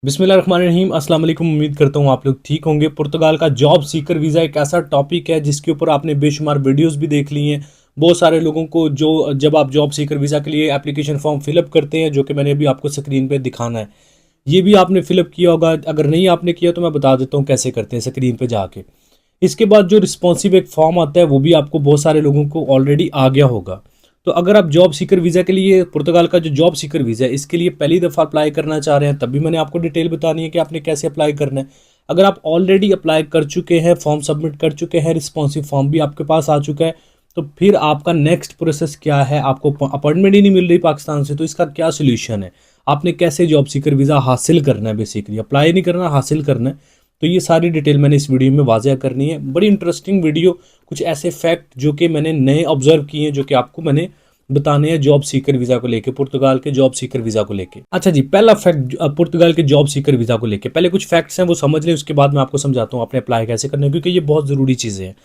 बिस्मिल्लाहिर्रहमानिर्रहीम। अस्सलाम वालेकुम। उम्मीद करता हूँ आप लोग ठीक होंगे। पुर्तगाल का जॉब सीकर वीज़ा एक ऐसा टॉपिक है जिसके ऊपर आपने बेशुमार वीडियोस भी देख ली हैं। बहुत सारे लोगों को जो जब आप जॉब सीकर वीज़ा के लिए एप्लीकेशन फॉर्म फिलअप करते हैं, जो कि मैंने अभी आपको स्क्रीन पे दिखाना है, ये भी आपने फिलअप किया होगा। अगर नहीं आपने किया तो मैं बता देता हूँ कैसे करते हैं स्क्रीन पे जाके। इसके बाद जो रिस्पॉन्सिव एक फॉर्म आता है वो भी आपको बहुत सारे लोगों को ऑलरेडी आ गया होगा। तो अगर आप जॉब सीकर वीज़ा के लिए, पुर्तगाल का जो जॉब सीकर वीज़ा है इसके लिए पहली दफ़ा अप्लाई करना चाह रहे हैं, तब भी मैंने आपको डिटेल बतानी है कि आपने कैसे अप्लाई करना है। अगर आप ऑलरेडी अप्लाई कर चुके हैं, फॉर्म सबमिट कर चुके हैं, रिस्पॉन्सिव फॉर्म भी आपके पास आ चुका है, तो फिर आपका नेक्स्ट प्रोसेस क्या है? आपको अपॉइंटमेंट ही नहीं मिल रही पाकिस्तान से, तो इसका क्या सोल्यूशन है? आपने कैसे जॉब सीकर वीज़ा हासिल करना है? बेसिकली अप्लाई नहीं करना, हासिल करना है। तो ये सारी डिटेल मैंने इस वीडियो में वाज़ेह करनी है। बड़ी इंटरेस्टिंग वीडियो, कुछ ऐसे फैक्ट जो कि मैंने नए ऑब्जर्व किए हैं, जो कि आपको मैंने बताने हैं जॉब सीकर वीज़ा को लेके, पुर्तगाल के जॉब सीकर वीज़ा को लेके। अच्छा जी, पहला फैक्ट पुर्तगाल के जॉब सीकर वीज़ा को लेके, पहले कुछ फैक्ट्स हैं वो समझ लें, उसके बाद मैं आपको समझाता हूँ आपने अप्लाई कैसे करना है, क्योंकि ये बहुत ज़रूरी चीज़ें हैं।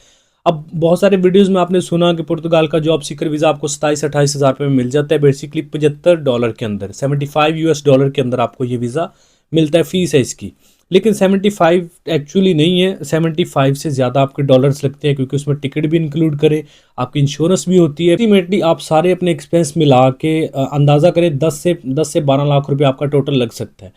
अब बहुत सारे वीडियोस में आपने सुना कि पुर्तगाल का जॉब सीकर वीज़ा आपको 27-28 हज़ार रुपये में मिल जाता है, बेसिकली $75 के अंदर, $75 के अंदर आपको ये वीज़ा मिलता है, फीस है इसकी। लेकिन 75 एक्चुअली नहीं है, 75 से ज़्यादा आपके डॉलर्स लगते हैं, क्योंकि उसमें टिकट भी इंक्लूड करें, आपकी इंश्योरेंस भी होती है। अल्टीमेटली आप सारे अपने एक्सपेंस मिला के अंदाज़ा करें 10 से 12 लाख रुपए आपका टोटल लग सकता है।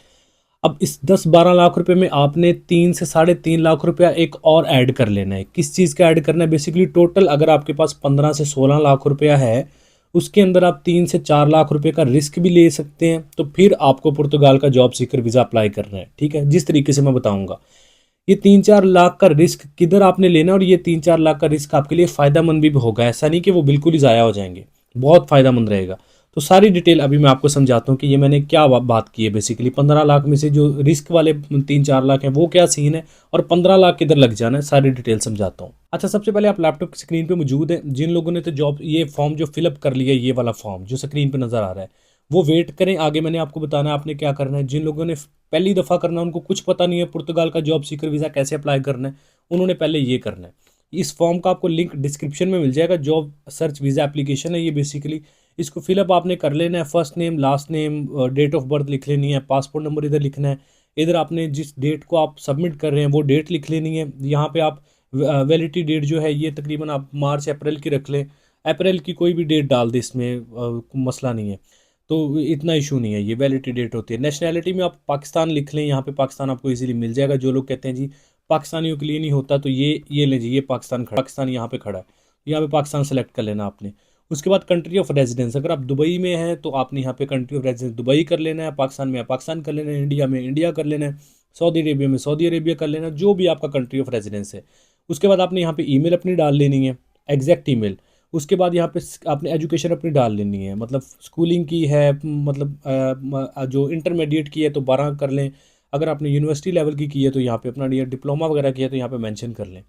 अब इस 10-12 लाख रुपए में आपने 3 से साढ़े 3 लाख रुपया एक और ऐड कर लेना है। किस चीज़ का ऐड करना है? बेसिकली टोटल अगर आपके पास 15 से 16 लाख रुपया है, उसके अंदर आप 3 से 4 लाख रुपए का रिस्क भी ले सकते हैं। तो फिर आपको पुर्तगाल का जॉब सीकर वीज़ा अप्लाई करना है, ठीक है, जिस तरीके से मैं बताऊंगा। ये 3-4 लाख का रिस्क किधर आपने लेना है, और ये 3-4 लाख का रिस्क आपके लिए फ़ायदेमंद भी होगा। ऐसा नहीं कि वो बिल्कुल ही ज़ाया हो जाएंगे, बहुत फ़ायदेमंद रहेगा। तो सारी डिटेल अभी मैं आपको समझाता हूँ कि ये मैंने क्या बात की है। बेसिकली 15 लाख में से जो रिस्क वाले 3-4 लाख हैं वो क्या सीन है, और 15 लाख किधर लग जाना है, सारी डिटेल समझाता हूँ। अच्छा, सबसे पहले आप लैपटॉप की स्क्रीन पे मौजूद है। जिन लोगों ने तो जॉब ये फॉर्म जो फिलअप कर लिया, ये वाला फॉर्म जो स्क्रीन पे नज़र आ रहा है, वो वेट करें, आगे मैंने आपको बताना है आपने क्या करना है। जिन लोगों ने पहली दफ़ा करना है, उनको कुछ पता नहीं है पुर्तगाल का जॉब सीकर वीज़ा कैसे अप्लाई करना है, उन्होंने पहले ये करना है। इस फॉर्म का आपको लिंक डिस्क्रिप्शन में मिल जाएगा। जॉब सर्च वीज़ा एप्लीकेशन है ये। बेसिकली इसको फिलअप आपने कर लेना है। First name, last name, date of birth लिख लेनी है, पासपोर्ट नंबर इधर लिखना है, इधर आपने जिस डेट को आप सबमिट कर रहे हैं वो डेट लिख लेनी है। यहाँ पे आप वैलिडिटी डेट जो है ये तकरीबन आप मार्च अप्रैल की रख लें। अप्रैल की कोई भी डेट डाल दे, इसमें मसला नहीं है, तो इतना इशू नहीं है। ये वैलिडिटी डेट होती है। नेशनैलिटी में आप पाकिस्तान लिख लें, यहाँ पे पाकिस्तान आपको इजीली मिल जाएगा। जो लोग कहते हैं जी पाकिस्तानियों के लिए नहीं होता, तो ये ले जी, ये पाकिस्तान यहाँ पे खड़ा है, यहाँ पे पाकिस्तान सेलेक्ट कर लेना आपने। उसके बाद कंट्री ऑफ रेजिडेंस, अगर आप दुबई में हैं तो आपने यहाँ पे कंट्री ऑफ रेजिडेंस दुबई कर लेना है, पाकिस्तान में पाकिस्तान कर लेना है, इंडिया में इंडिया कर लेना है, सऊदी अरेबिया में सऊदी अरेबिया कर लेना है, जो भी आपका कंट्री ऑफ रेजिडेंस है। उसके बाद आपने यहाँ पे ईमेल अपनी डाल लेनी है, एग्जैक्ट ईमेल। उसके बाद यहाँ पे आपने एजुकेशन अपनी डाल लेनी है, मतलब स्कूलिंग की है, मतलब जो इंटरमीडिएट की है तो 12 कर लें। अगर आपने यूनिवर्सिटी लेवल की है तो यहाँ पे अपना डिप्लोमा वगैरह किया है तो यहाँ पे मेंशन कर लें।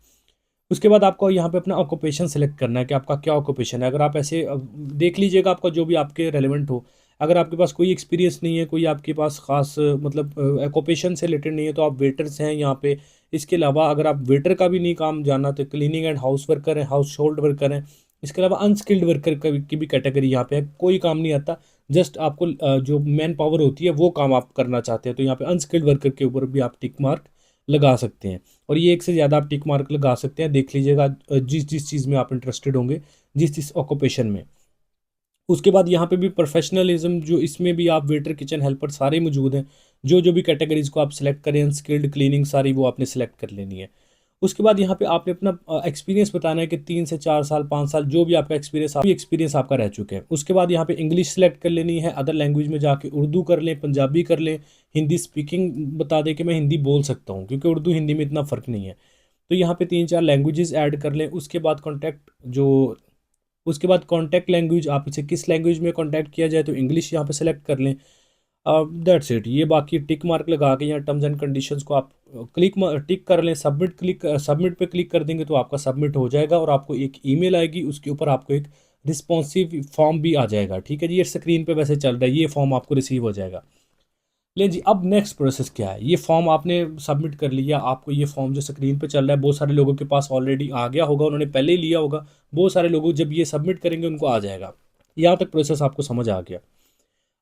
उसके बाद आपको यहाँ पे अपना ऑक्यूपेशन सेलेक्ट करना है कि आपका क्या ऑक्यूपेशन है। अगर आप ऐसे देख लीजिएगा आपका जो भी आपके रेलेवेंट हो। अगर आपके पास कोई एक्सपीरियंस नहीं है, कोई आपके पास खास मतलब ऑक्यूपेशन से रिलेटेड नहीं है, तो आप वेटर्स हैं यहाँ पे। इसके अलावा अगर आप वेटर का भी नहीं काम जानना तो क्लीनिंग एंड हाउस वर्कर हैं, हाउस होल्ड वर्कर हैं। इसके अलावा अनस्किल्ड वर्कर की भी कैटेगरी यहाँ पे है, कोई काम नहीं आता, जस्ट आपको जो मैन पावर होती है वो काम आप करना चाहते हैं, तो यहाँ पे अनस्किल्ड वर्कर के ऊपर भी आप टिक मार्क लगा सकते हैं। और ये एक से ज़्यादा आप टिक मार्क लगा सकते हैं, देख लीजिएगा जिस जिस चीज़ में आप इंटरेस्टेड होंगे, जिस जिस ऑक्यूपेशन में। उसके बाद यहाँ पे भी प्रोफेशनलिज्म, जो इसमें भी आप वेटर, किचन हेल्पर सारे मौजूद हैं। जो जो भी कैटेगरीज को आप सिलेक्ट करें, स्किल्ड, क्लीनिंग, सारी वो आपने सेलेक्ट कर लेनी है। उसके बाद यहाँ पे आपने अपना एक्सपीरियंस बताना है कि 3 से 4 साल, 5 साल, जो भी आपका एक्सपीरियंस आपका रह चुके हैं। उसके बाद यहाँ पे इंग्लिश सेलेक्ट कर लेनी है। अदर लैंग्वेज में जाके उर्दू कर लें, पंजाबी कर लें, हिंदी स्पीकिंग बता दें कि मैं हिंदी बोल सकता हूँ, क्योंकि उर्दू हिंदी में इतना फ़र्क नहीं है। तो यहाँ पे 3-4 लैंग्वेजेस ऐड कर लें। उसके बाद कॉन्टैक्ट लैंग्वेज, आप इसे किस लैंग्वेज में कॉन्टैक्ट किया जाए, तो इंग्लिश यहाँ पे सेलेक्ट कर लें। That's it. ये बाकी टिक मार्क लगा के यहाँ टर्म्स एंड कंडीशंस को आप टिक कर लें। सबमिट पे क्लिक कर देंगे तो आपका सबमिट हो जाएगा, और आपको एक ईमेल आएगी, उसके ऊपर आपको एक रिस्पॉन्सिव फॉर्म भी आ जाएगा। ठीक है जी, ये स्क्रीन पे वैसे चल रहा है, ये फॉर्म आपको रिसीव हो जाएगा। ले जी, अब नेक्स्ट प्रोसेस क्या है? ये फॉर्म आपने सबमिट कर लिया, आपको ये फॉर्म जो स्क्रीन पे चल रहा है बहुत सारे लोगों के पास ऑलरेडी आ गया होगा, उन्होंने पहले ही लिया होगा। बहुत सारे लोग जब ये सबमिट करेंगे उनको आ जाएगा। यहाँ तक प्रोसेस आपको समझ आ गया।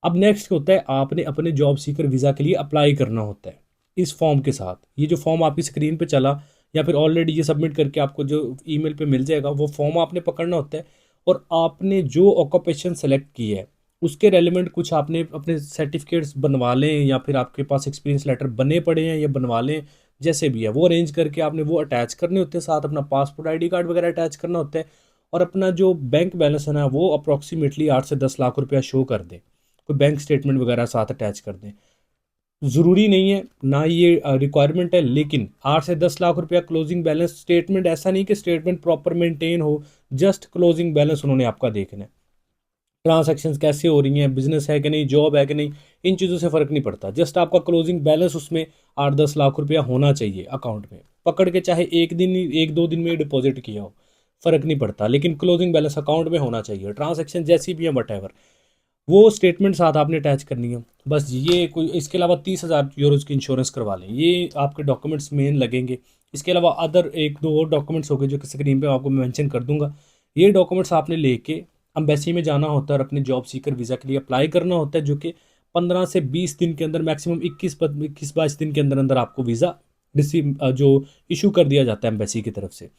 अब नेक्स्ट होता है, आपने अपने जॉब सीकर वीज़ा के लिए अप्लाई करना होता है इस फॉर्म के साथ। ये जो फॉर्म आपकी स्क्रीन पे चला या फिर ऑलरेडी ये सबमिट करके आपको जो ईमेल पे मिल जाएगा, वो फॉर्म आपने पकड़ना होता है। और आपने जो ऑक्यूपेशन सेलेक्ट की है उसके रेलिवेंट कुछ आपने अपने सर्टिफिकेट्स बनवा लें, या फिर आपके पास एक्सपीरियंस लेटर बने पड़े हैं या बनवा लें, जैसे भी है वो अरेंज करके आपने वो अटैच करने होते हैं। साथ अपना पासपोर्ट आईडी कार्ड वगैरह अटैच करना होता है। और अपना जो बैंक बैलेंस है ना, वो अप्रॉक्सीमेटली 8 से 10 लाख रुपया शो कर दें। कोई बैंक स्टेटमेंट वगैरह साथ अटैच कर दें। ज़रूरी नहीं है ना, ये रिक्वायरमेंट है, लेकिन 8 से 10 लाख रुपया क्लोजिंग बैलेंस स्टेटमेंट, ऐसा नहीं कि स्टेटमेंट प्रॉपर मेंटेन हो, जस्ट क्लोजिंग बैलेंस उन्होंने आपका देखना है। ट्रांजैक्शंस कैसे हो रही हैं, बिजनेस है कि नहीं, जॉब है कि नहीं, इन चीज़ों से फ़र्क नहीं पड़ता। जस्ट आपका क्लोजिंग बैलेंस उसमें 8-10 लाख रुपया होना चाहिए अकाउंट में। पकड़ के चाहे एक दो दिन में डिपॉजिट किया हो, फ़र्क नहीं पड़ता, लेकिन क्लोजिंग बैलेंस अकाउंट में होना चाहिए। ट्रांजैक्शन जैसी भी है वट एवर, वो स्टेटमेंट साथ आपने अटैच करनी है बस। ये कोई इसके अलावा 30,000 यूरोज़ की इंश्योरेंस करवा लें, ये आपके डॉक्यूमेंट्स मेन लगेंगे। इसके अलावा अदर एक दो और डॉक्यूमेंट्स हो गए जो कि स्क्रीन पे आपको मेंशन कर दूंगा। ये डॉक्यूमेंट्स आपने लेके अम्बेसी में जाना होता है और अपने जॉब सीकर वीज़ा के लिए अप्लाई करना होता है, जो कि 15 से 20 दिन के अंदर, मैक्सिमम 21-22 दिन के अंदर अंदर आपको वीज़ा रिसीव जो इशू कर दिया जाता है एम्बेसी की तरफ से।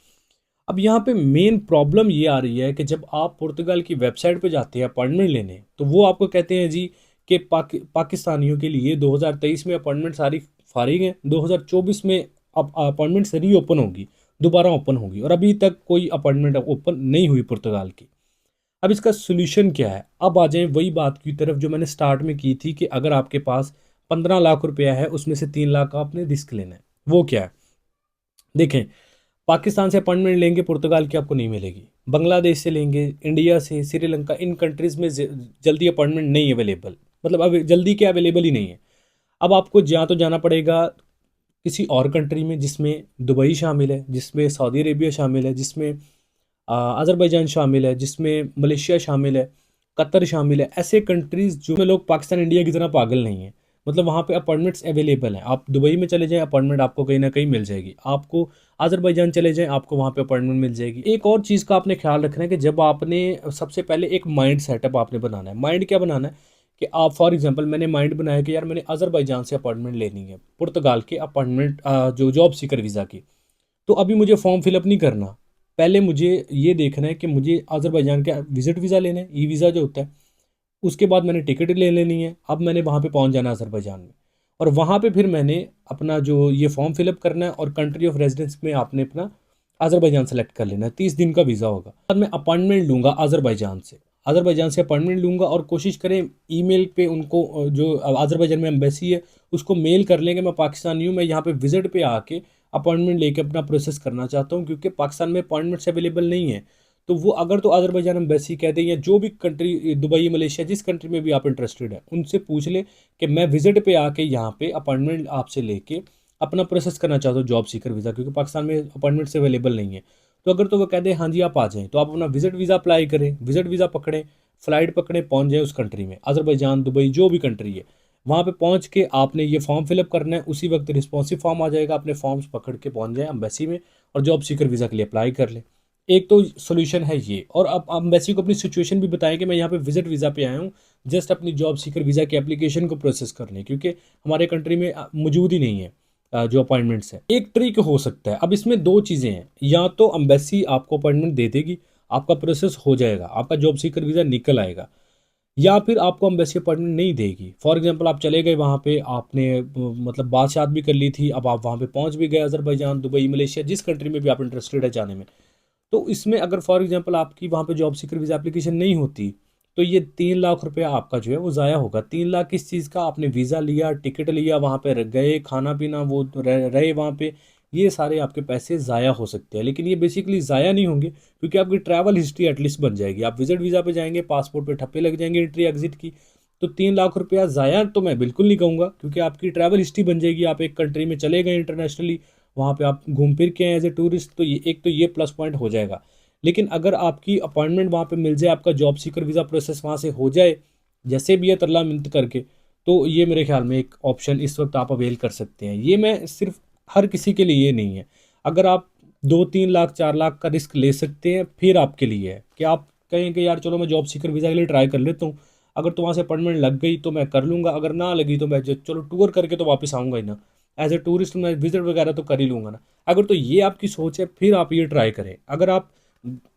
अब यहाँ पे मेन प्रॉब्लम ये आ रही है कि जब आप पुर्तगाल की वेबसाइट पे जाते हैं अपॉइंटमेंट लेने, तो वो आपको कहते हैं जी कि पाकिस्तानियों के लिए 2023 में अपॉइंटमेंट सारी फारिग हैं, 2024 में अब अपॉइंटमेंट रीओपन होगी, दोबारा ओपन होगी, और अभी तक कोई अपॉइंटमेंट ओपन नहीं हुई पुर्तगाल की। अब इसका सोल्यूशन क्या है? अब आ जाए वही बात की तरफ जो मैंने स्टार्ट में की थी कि अगर आपके पास 15 लाख रुपया है, उसमें से 3 लाख का आपने रिस्क लेना है। वो क्या है? देखें, पाकिस्तान से अपॉइंटमेंट लेंगे पुर्तगाल की आपको नहीं मिलेगी, बांग्लादेश से लेंगे, इंडिया से, श्रीलंका, इन कंट्रीज़ में जल्दी अपॉइंटमेंट नहीं अवेलेबल, मतलब अब जल्दी क्या अवेलेबल ही नहीं है। अब आपको या तो जाना पड़ेगा किसी और कंट्री में, जिसमें दुबई शामिल है, जिसमें सऊदी अरेबिया शामिल है, जिसमें अज़रबैजान शामिल है, जिसमें मलेशिया शामिल है, कतर शामिल है। ऐसे कंट्रीज़ जो में लोग पाकिस्तान इंडिया की तरह पागल नहीं है, मतलब वहाँ पे अपॉइंटमेंट्स अवेलेबल हैं। आप दुबई में चले जाएं, अपॉइंटमेंट आपको कहीं ना कहीं मिल जाएगी। आपको अज़रबैजान चले जाएं, आपको वहाँ पे अपॉइंटमेंट मिल जाएगी। एक और चीज़ का आपने ख्याल रखना है कि जब आपने सबसे पहले एक माइंड सेटअप आपने बनाना है। माइंड क्या बनाना है कि आप फॉर एग्जांपल, मैंने माइंड बनाया कि यार मैंने अज़रबैजान से अपॉइंटमेंट लेनी है, पुर्तगाल के अपॉइंटमेंट जो जॉब सीकर वीज़ा की। तो अभी मुझे फॉर्म फिलअप नहीं करना, पहले मुझे ये देखना है कि मुझे अज़रबैजान का विज़िट वीज़ा लेना है, ई वीज़ा जो होता है। उसके बाद मैंने टिकट ले लेनी है। अब मैंने वहाँ पे पहुँच जाना है अज़रबैजान में, और वहाँ पे फिर मैंने अपना जो ये फॉर्म फिलअप करना है, और कंट्री ऑफ रेजिडेंस में आपने अपना अज़रबैजान सेलेक्ट कर लेना है। 30 दिन का वीज़ा होगा। बाद मैं अपॉइंटमेंट लूँगा अज़रबैजान से अपॉइंटमेंट लूँगा, और कोशिश करें ईमेल पे उनको जो अज़रबैजान में एम्बेसी है उसको मेल कर लेंगे, मैं पाकिस्तानी हूँ, मैं यहाँ पे विज़िट पे आके अपॉइंटमेंट लेके अपना प्रोसेस करना चाहता हूँ, क्योंकि पाकिस्तान में अपॉइंटमेंट्स अवेलेबल नहीं है। तो वो अगर तो अज़रबैजान एम्बेसी कह दें, या जो भी कंट्री, दुबई, मलेशिया, जिस कंट्री में भी आप इंटरेस्टेड है, उनसे पूछ ले कि मैं विजिट पे आके यहाँ पे अपॉइंटमेंट आपसे लेके अपना प्रोसेस करना चाहता हूँ जॉब सीकर वीज़ा, क्योंकि पाकिस्तान में अपॉइंटमेंट से अवेलेबल नहीं है। तो अगर तो वो कह दें हाँ जी आप आ जाएँ, तो आप अपना विजिट वीज़ा अप्लाई करें, विजिट वीज़ा पकड़ें, फ़्लाइट पकड़ें, पहुँच जाए उस कंट्री में, अज़रबैजान, दुबई, जो भी कंट्री है। वहाँ पे पहुँच के आपने ये फॉर्म फिलअप करना है, उसी वक्त रिस्पॉन्सिव फॉर्म आ जाएगा, अपने फॉर्म्स पकड़ के पहुँच जाए एम्बेसी में और जॉब सीकर वीज़ा के लिए अप्लाई कर लें। एक तो सॉल्यूशन है ये। और अब एम्बेसी को अपनी सिचुएशन भी बताएं कि मैं यहाँ पे विजिट वीज़ा पे आया हूँ, जस्ट अपनी जॉब सीकर वीज़ा की एप्लीकेशन को प्रोसेस करने, क्योंकि हमारे कंट्री में मौजूद ही नहीं है जो अपॉइंटमेंट्स है। एक ट्रिक हो सकता है, अब इसमें दो चीज़ें हैं, या तो एम्बेसी आपको अपॉइंटमेंट दे देगी, आपका प्रोसेस हो जाएगा, आपका जॉब सीकर वीज़ा निकल आएगा, या फिर आपको एम्बेसी अपॉइंटमेंट नहीं देगी। फॉर एग्जांपल, आप चले गए वहाँ पे, आपने मतलब बात शात भी कर ली थी, अब आप वहाँ पे पहुँच भी गए, अज़रबैजान, दुबई, मलेशिया, जिस कंट्री में भी आप इंटरेस्टेड है जाने में। तो इसमें अगर फॉर एग्जांपल आपकी वहाँ पे जॉब सीकर वीज़ा एप्लीकेशन नहीं होती, तो ये 3 लाख रुपया आपका जो है वो ज़ाया होगा। 3 लाख किस चीज़ का? आपने वीज़ा लिया, टिकट लिया, वहाँ पे गए, खाना पीना वो रहे वहाँ पे, ये सारे आपके पैसे ज़ाया हो सकते हैं। लेकिन ये बेसिकली ज़ाया नहीं होंगे, क्योंकि आपकी ट्रैवल हिस्ट्री एटलीस्ट बन जाएगी। आप विजिट वीज़ा पे जाएंगे, पासपोर्ट पे ठप्पे लग जाएंगे एंट्री एग्जिट की। तो 3 लाख रुपया ज़ाया तो मैं बिल्कुल नहीं कहूँगा, क्योंकि आपकी ट्रैवल हिस्ट्री बन जाएगी। आप एक कंट्री में चले गए इंटरनेशनली, वहाँ पे आप घूम फिर के आए एज ए टूरिस्ट, तो ये एक तो ये प्लस पॉइंट हो जाएगा। लेकिन अगर आपकी अपॉइंटमेंट वहाँ पे मिल जाए, आपका जॉब सीकर वीज़ा प्रोसेस वहाँ से हो जाए, जैसे भी है तरला मिन्त करके, तो ये मेरे ख्याल में एक ऑप्शन इस वक्त आप अवेल कर सकते हैं। ये मैं सिर्फ हर किसी के लिए नहीं है। अगर आप 2-3 लाख 4 लाख का रिस्क ले सकते हैं, फिर आपके लिए है कि आप कहें कि यार चलो मैं जॉब सीकर वीज़ा के लिए ट्राई कर लेता हूँ, अगर तो वहाँ से अपॉइंटमेंट लग गई तो मैं कर लूँगा, अगर ना लगी तो मैं चलो टूर करके तो वापस आऊँगा ही ना, एज ए टूरिस्ट मैं विजिट वगैरह तो कर ही लूँगा ना। अगर तो ये आपकी सोच है फिर आप ये ट्राई करें। अगर आप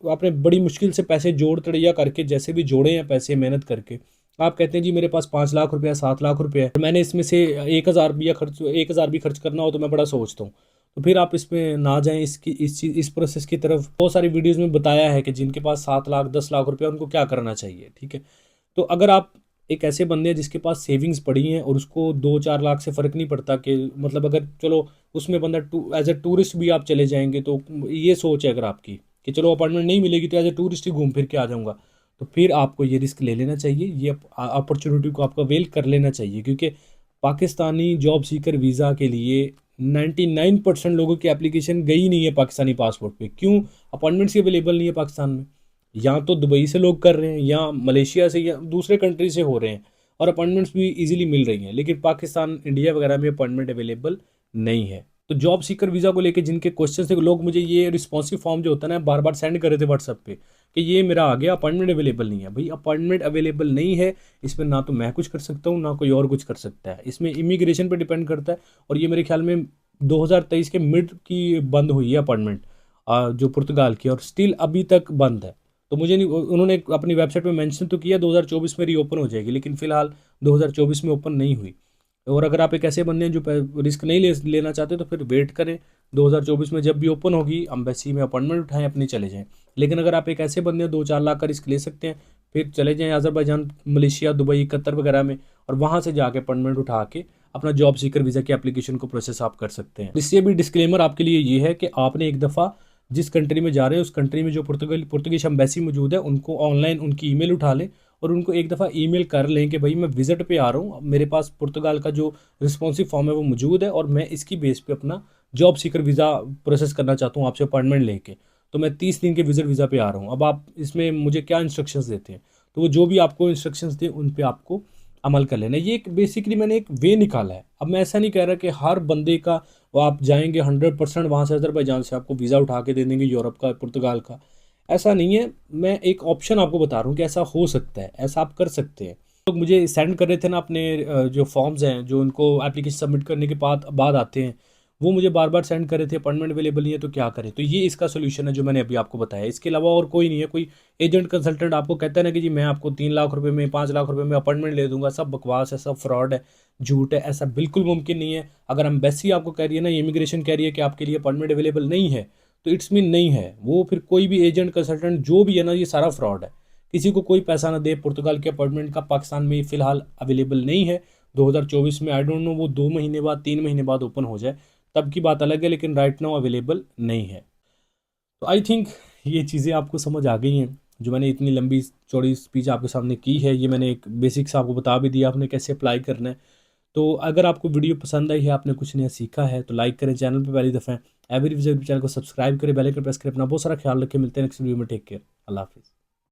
आपने बड़ी मुश्किल से पैसे जोड़ तड़िया करके जैसे भी जोड़े हैं पैसे मेहनत करके, आप कहते हैं जी मेरे पास 5 लाख रुपया 7 लाख रुपया है, मैंने इसमें से 1,000 भी खर्च करना हो तो मैं बड़ा सोचता हूँ, तो फिर आप इसमें ना जाएं। इस प्रोसेस की तरफ बहुत सारी वीडियोस में बताया है कि जिनके पास 7 लाख 10 लाख रुपया उनको क्या करना चाहिए, ठीक है। तो अगर आप एक ऐसे बंदे हैं जिसके पास सेविंग्स पड़ी हैं और उसको 2-4 लाख से फ़र्क नहीं पड़ता कि मतलब अगर चलो उसमें बंदा एज ए टूरिस्ट भी आप चले जाएंगे, तो ये सोच है अगर आपकी कि चलो अपॉइंटमेंट नहीं मिलेगी तो एज ए टूरिस्ट ही घूम फिर के आ जाऊँगा, तो फिर आपको ये रिस्क ले लेना चाहिए, ये अपॉर्चुनिटी को आपका वेल कर लेना चाहिए। क्योंकि पाकिस्तानी जॉब सीकर वीज़ा के लिए 99% लोगों की एप्लीकेशन गई नहीं है पाकिस्तानी पासपोर्ट पे। क्यों? अपॉइंटमेंट्स ही अवेलेबल नहीं है पाकिस्तान में। या तो दुबई से लोग कर रहे हैं या मलेशिया से या दूसरे कंट्री से हो रहे हैं, और अपॉइंटमेंट्स भी इजीली मिल रही हैं, लेकिन पाकिस्तान इंडिया वगैरह में अपॉइंटमेंट अवेलेबल नहीं है। तो जॉब सीकर वीज़ा को लेके जिनके क्वेश्चन थे, लोग मुझे ये रिस्पॉन्सिव फॉर्म जो होता है ना बार बार सेंड कर रहे थे व्हाट्सएप पे कि ये मेरा आ गया, अपॉइंटमेंट अवेलेबल नहीं है। भाई अपॉइंटमेंट अवेलेबल नहीं है, इसमें ना तो मैं कुछ कर सकता हूँ ना कोई और कुछ कर सकता है, इसमें इमिग्रेशन पे डिपेंड करता है। और ये मेरे ख्याल में 2023 के मिड की बंद हुई है अपॉइंटमेंट, जो पुर्तगाल की, और स्टिल अभी तक बंद है। तो मुझे नहीं, उन्होंने अपनी वेबसाइट पे मेंशन तो किया 2024 में रीओपन हो जाएगी, लेकिन फिलहाल 2024 में ओपन नहीं हुई। और अगर आप एक ऐसे बंदे हैं जो रिस्क नहीं लेना चाहते तो फिर वेट करें, 2024 में जब भी ओपन होगी एम्बेसी में अपॉइंटमेंट उठाएं, अपनी चले जाएं। लेकिन अगर आप एक ऐसे बंदे हैं 2-4 लाख का रिस्क ले सकते हैं, फिर चले जाएं अज़रबैजान, मलेशिया, दुबई, कतर वगैरह में, और वहाँ से जाके अपॉइंटमेंट उठा के अपना जॉब सीकर वीज़ा की एप्लीकेशन को प्रोसेस आप कर सकते हैं। इससे भी डिस्क्लेमर आपके लिए ये है कि आपने एक दफ़ा जिस कंट्री में जा रहे हैं उस कंट्री में जो पुर्तगीज एम्बेसी मौजूद है उनको ऑनलाइन उनकी ईमेल उठा लें और उनको एक दफ़ा ईमेल कर लें कि भाई मैं विजिट पे आ रहा हूँ, मेरे पास पुर्तगाल का जो रिस्पॉन्सिव फॉर्म है वो मौजूद है और मैं इसकी बेस पे अपना जॉब सीकर वीज़ा प्रोसेस करना चाहता हूँ आपसे अपॉइंटमेंट लेके, तो मैं 30 दिन के विजिट वीज़ा पे आ रहा हूँ। अब आप इसमें मुझे क्या इंस्ट्रक्शंस देते हैं, तो वो जो भी आपको इंस्ट्रक्शंस दें उन पे आपको अमल कर लेना। ये एक बेसिकली मैंने एक वे निकाला है। अब मैं ऐसा नहीं कह रहा कि हर बंदे का वो आप जाएंगे 100% वहाँ से अज़रबैजान से आपको वीज़ा उठा के दे देंगे यूरोप का, पुर्तगाल का, ऐसा नहीं है। मैं एक ऑप्शन आपको बता रहा हूँ कि ऐसा हो सकता है, ऐसा आप कर सकते हैं। लोग मुझे सेंड कर रहे थे ना अपने जो फॉर्म्स हैं जो उनको एप्लीकेशन सबमिट करने के बाद आते हैं, वो मुझे बार बार सेंड कर रहे थे अपॉइंटमेंट अवेलेबल नहीं है तो क्या करें। तो ये इसका सोल्यूशन है जो मैंने अभी आपको बताया, इसके अलावा और कोई नहीं है। कोई एजेंट कंसल्टेंट आपको कहता है ना कि जी मैं आपको 3 लाख रुपए में 5 लाख रुपए में अपॉइंटमेंट ले दूंगा, सब बकवास है, सब फ्रॉड है, झूठ है, ऐसा बिल्कुल मुमकिन नहीं है। अगर एम्बेसी आपको कह रही है ना, इमिग्रेशन कह रही है कि आपके लिए अपॉइंटमेंट अवेलेबल नहीं है, तो इट्स मीन नहीं है। वो फिर कोई भी एजेंट कंसल्टेंट जो भी है ना, ये सारा फ्रॉड है। किसी को कोई पैसा ना दे। पुर्तगाल के अपॉइंटमेंट का पाकिस्तान में फ़िलहाल अवेलेबल नहीं है 2024 में। आई डोंट नो, वो 2 महीने बाद 3 महीने बाद ओपन हो जाए तब की बात अलग है, लेकिन राइट नाउ अवेलेबल नहीं है। तो आई थिंक ये चीज़ें आपको समझ आ गई हैं। जो मैंने इतनी लंबी चौड़ी स्पीच आपके सामने की है, ये मैंने एक बेसिक्स आपको बता भी दिया आपने कैसे अप्लाई करना है। तो अगर आपको वीडियो पसंद आई है, आपने कुछ नया सीखा है, तो लाइक करें, चैनल पे पहली दफ़ा एवरी विजिट चैनल को सब्सक्राइब करें, बेल आइकन प्रेस करें। अपना बहुत सारा ख्याल रखें, मिलते हैं नेक्स्ट वीडियो में। टेक केयर, अल्लाह हाफिज़।